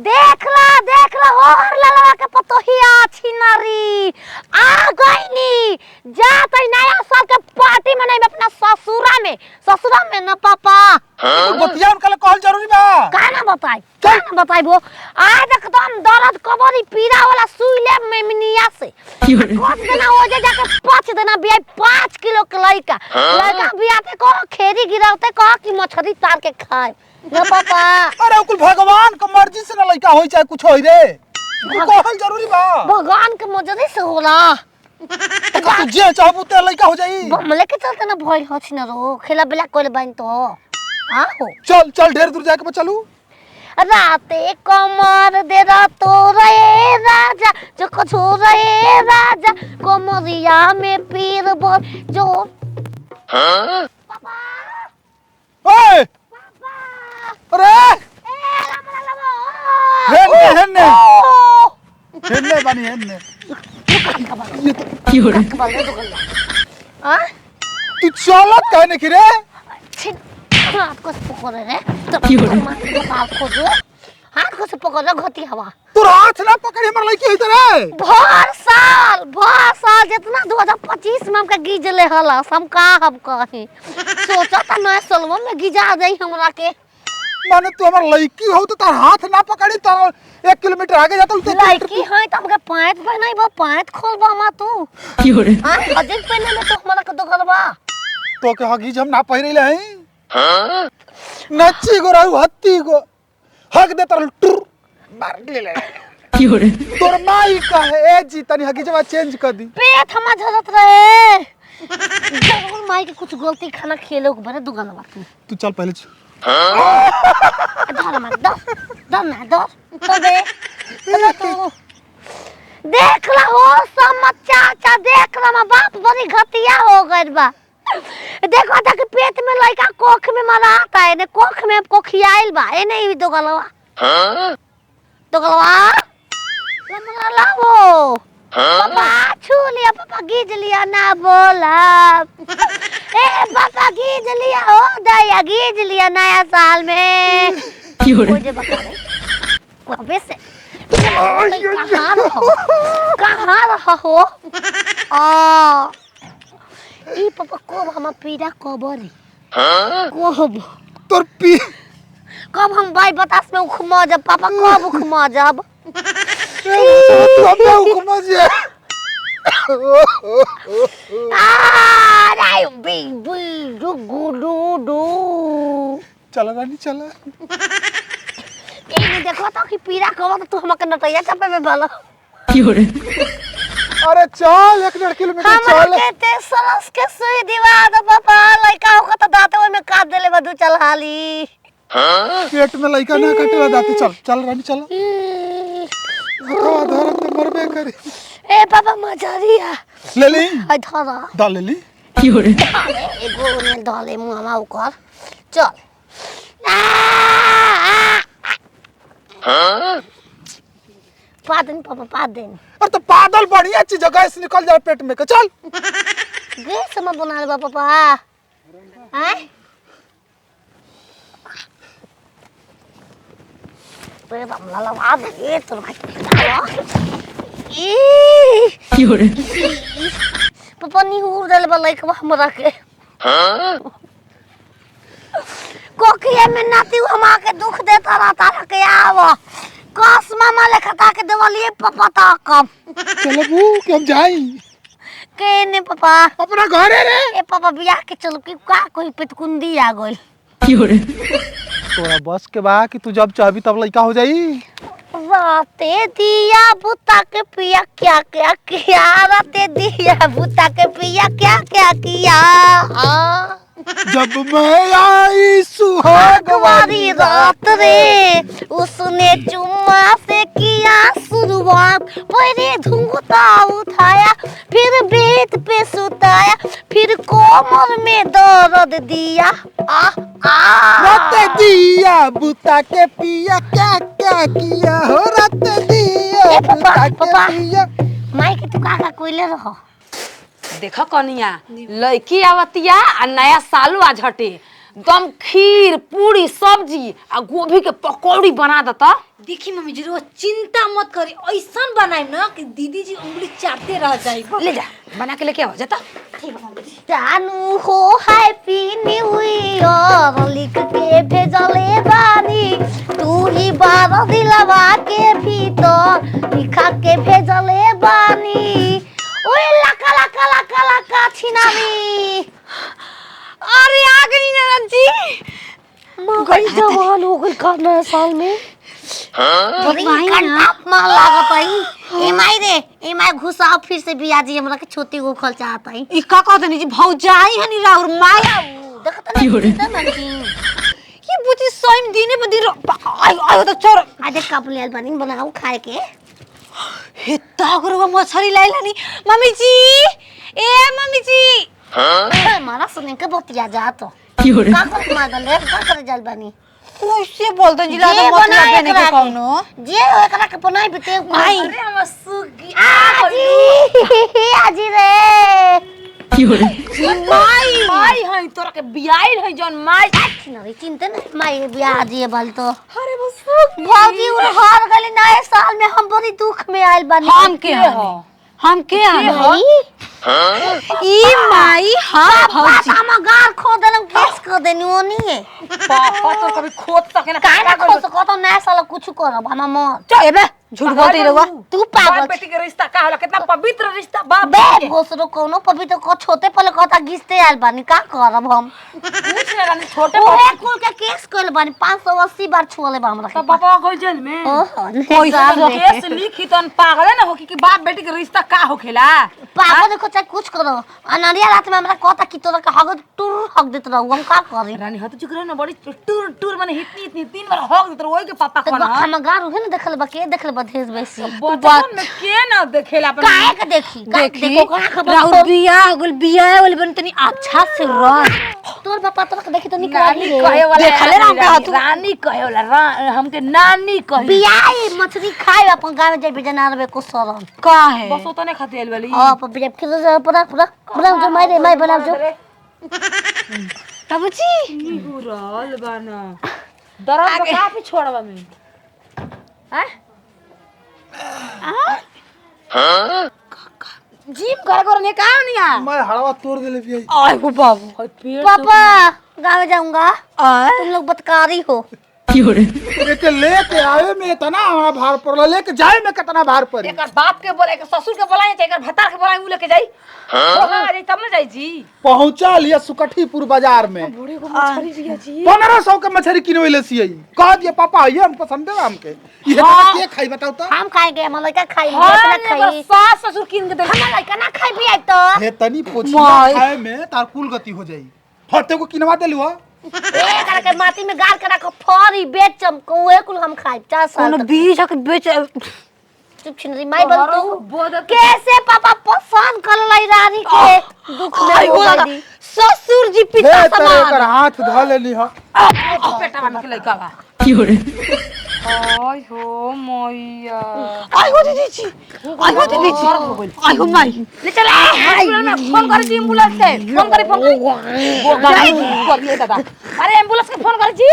देख ला होर ललवा के पतोहिया छिनरी आ गईनी जा तई नया साल के पार्टी मनाई अपना ससुरा में न पापा बतिया उनका कहल जरूरी बा का ना बताइबो आज एकदम दर्द कबरी पीड़ा वाला सुई ले मेमनिया से कुछ देना हो जाके 5 देना बिया 5 किलो के लइका बियाते को खेरी गिरावते कह कि मछली तार के खाए ना पापा। अरे कुल भगवान के मर्जी से ना लइका होई चाहे कुछ होई रे कहल जरूरी बा भगवान के मर्जी से होला तू जे चाहबू ते लइका हो जाई हमले के चलते ना भइल होछ न रो खेला बेला कोले बन तो आहो चल ढेर दूर जाके चलू राते कमर दे तो रे राजा जो कछो रे राजा कमरिया में पीर बोल जो पापा ओए अरे हेन्ने बानी क्यों रे तू चलत कहने की रे हाथ को पकड़े रे क्यों रे हाथ को से पकड़ घटी हवा तू हाथ ना पकड़ी हमर लइकी होई रे भर साल जितना 2025 में हमका गिजले हला हम का हम कही सोचा त नया सालवा में गिजा जाई हमरा के माने तू हमर लइकी हो तो तार हाथ ना पकड़ी त 1 किलोमीटर आगे जातल तू लइकी है त हमके पैंट पहनाइबो पैंट खोलबो मा तू क्यों रे हां अजित पहने में तो हमरा के दोगलबा तो के हगी हम ना पहिरले हई हां नच्ची गो रहू हत्ती गो हग दे तर टुर मार ले क्यों रे तोर माई का है ए जी तनी हगी जवा चेंज कर दी पेट हमा झरत रहे जरूर माई के कुछ गलती खाना खेलो के बरे दुगलबा तू चल पहले धर मत दो तबे तू देख ला हो चाचा देख ला मां बाप बड़ी घटिया हो गइल बा देखो त के पेट में लइका कोख में मराता है ने कोख में कोखियाइल बा ए नहीं दोगलवा हां दोगलवा लमरा लावो पापा छू लिया पापा गीज लिया ना बोला ए पापा गीज लिया हो दया गीज लिया नया साल में क्यों रे मुझे बता दे कबे से कहां रहो हो आ ई पापा को हम पीड़ा कबरी हां कोब तोर पी कब हम भाई बतास में उखमा जब पापा कब उखमा जब कब उखमा जे आ राय बी डू चल रानी चल ए देखो तो कि पीड़ा कब तो हमके नटैया चपे में भला क्यों रे अरे चल 1.5 किलोमीटर चल हम कहते सरस के सुई दीवा दो पापा लइका हो त दाते में काट देले बदू चल हाली हां पेट में लइका ना काटेला दाते चल रानी चल धर त मरबे करी ए पापा मजारिया ले ली आ धरा दा ले ली क्यों रे एगो ने डाले मुंहमा ओकर चल हां पादन पापा पादन और तो पादल बढ़िया चीज जगह से निकल जाए पेट में के चल गैस में बना ले पापा हैं पे हमला लगा दे तो ई क्यों रे पापा नी उड़ दले बलाई के हमरा के हां कोकिया में नाती हमा के दुख देता रहता के आवा कस मामा लेखता के देवलिए पापा ता कम चलो बू के हम जाई के ने पापा अपना घरे रे ए पापा बियाह के चल की का कोई पेटकुंडी आ गइल क्यों रे तोरा बस के बा कि तू जब चाहबी तब लइका हो जाई राते दिया बुता के पिया क्या क्या किया राते दिया बुता के पिया क्या क्या किया जब मैं आई सुहाग वाली रात रे उसने चुम्मा से किया शुरुआत पहले घूंघटा उठाया फिर बेड पे सुताया फिर कोमर में दर्द दिया रात दिया बुता के पिया क्या क्या किया हो रात दिया बुता के पिया माई के तू का कोइले रहो देखो कनिया लड़की आवतिया आ नया साल आ झटे दम खीर पूरी सब्जी आ गोभी के पकौड़ी बना देता। देखी मम्मी जी रोज चिंता मत करी, ऐसा बनाए ना कि दीदी जी उंगली चाटते रह जाए। ले जा बना के लेके आ जाता। जानू हो हैप्पी न्यू ईयर लिख के भेजले बानी, तू ही बार दिलवा के भीतर लिखा के भेजले बानी। ओए लका लका लका लका छिनामी। अरे आ गई ना जी। गई जवान हो गई का नया साल में। बड़ी कंटा मार लागत है। ए माई रे, ए माई घुसाओ फिर से बिया जी हमरा के छोटी को खल चाहता है। ई का कहत नहीं जी भौजाई हनी राउर माय देखत नहीं ये बुची सोइम दिने बदी आयो तो चोर आज कप ले बनी बनाओ खाए के। हे तागरवा मछरी लाइलानी। मम्मी जी ए मम्मी जी मारा सुने के बतिया जा तो का कर मादल रे का कर जल बनी कैसे बोलते जिला जे तो मत बनाए लेने के एकरा के। कौनो जे एकरा के बनाई बिते आई अरे हम सुगी आजी आजी रे माई माई है तोरा के बियाइल है जौन माई नहीं चिंता नहीं माई बिया जी बल तो अरे बस भौजी उन हार गली नए साल में हम बड़ी दुख में आइल बनी। हम के भाई ई माई हां भौजी हम गार खो देलम केस कर देनी ओनी है पापा तो कभी खोद सके ना काहे ना खो सको तो नया साल कुछ करब हम मर चल एबे झूठ बोलते रहुआ तू पागल बेटी के रिश्ता का होला कितना पवित्र रिश्ता बाप बे भोसरो कोनो पवित्र को छोटे पले कहता घिसते आइल बानी का करब हम पूछ ले रानी छोटे ओहे कुल के केस कइल बानी 580 बार छुअले बा हमरा तो पापा गइल जेल में ओहो पैसा केस लिखी तन पागल ना हो कि बाप बेटी के रिश्ता का होखेला पागल देखो चाहे कुछ करो अनरिया रात में हमरा कहता कि तोरा के हग टूर हक देत रहू हम का करी रानी हत चुकरा ना बड़ी टूर टूर माने इतनी 3 बार हक देत ओए के पापा तो कोना हम गार है ना देखल बा के देखल बा धेस बेसी बचपन में के ना देखेला अपन काहे के देखी देखो कहां खबर राहुल बिया होगल बिया वाले बन तनी अच्छा से रह तोर बापा तोरा के देखी तो निकल नानी कहे वाला देखले राम का तू रानी कहे वाला हमके नानी कहे बियाई मछली खाए अपन गांव में जेबे जनारबे को सरम का है बस ओतने खाते आइल वाली हां पर जब खिलो जा पूरा पूरा बनाओ जो मैं बनाओ जो तबची हुरल बना दरद का पे छोड़वा में हैं जीप घर ने काम नहीं आ मैं हड़वा तोड़ देले भी आय गो बाबू पापा गांव जाऊंगा तुम लोग बदकारी हो एके लेके आवे में इतना हमारा भार पड़ला, लेके जाए में कितना भार पड़ी। एकर बाप के बोले एकर ससुर के बोलाए एकर भत्ता के बोलाए उ लेके जाई बोला जाई तब ना जाई जी पहुंचा लिया सुकठीपुर बाजार में बूढ़े को मछली दिया जी 1500 के मछली किनवेले सियई कह दिए पापा ये हम पसंद है हमके ये के खाई बताओ तो हम खाएंगे हम लड़का खाई हां इतना खाई सास ससुर किन के दे हम लड़का ना खाई भी आई तो हे तनी पोछिया खाए में तार कुल गति हो जाई हटे को किनवा देलु हो ए करके माटी में गाड़ के रखो फरी बेचम कोए कुल हम खाई 4 साल कोनो बीज के बेच चुप छिनरी माई बोल तू कैसे पापा पसंद कर लाई रानी के दुख में हो गई ससुर जी पिता हे तेरे समान कर हाथ ध लेली हो पेटा में के लइका बा आय हो मैया आय हो दीदी जी आय हो दीदी जी आय हो माई ले चला फोन कर जी एम्बुलेंस से फोन करी फोन करी दादा अरे एम्बुलेंस के फोन कर जी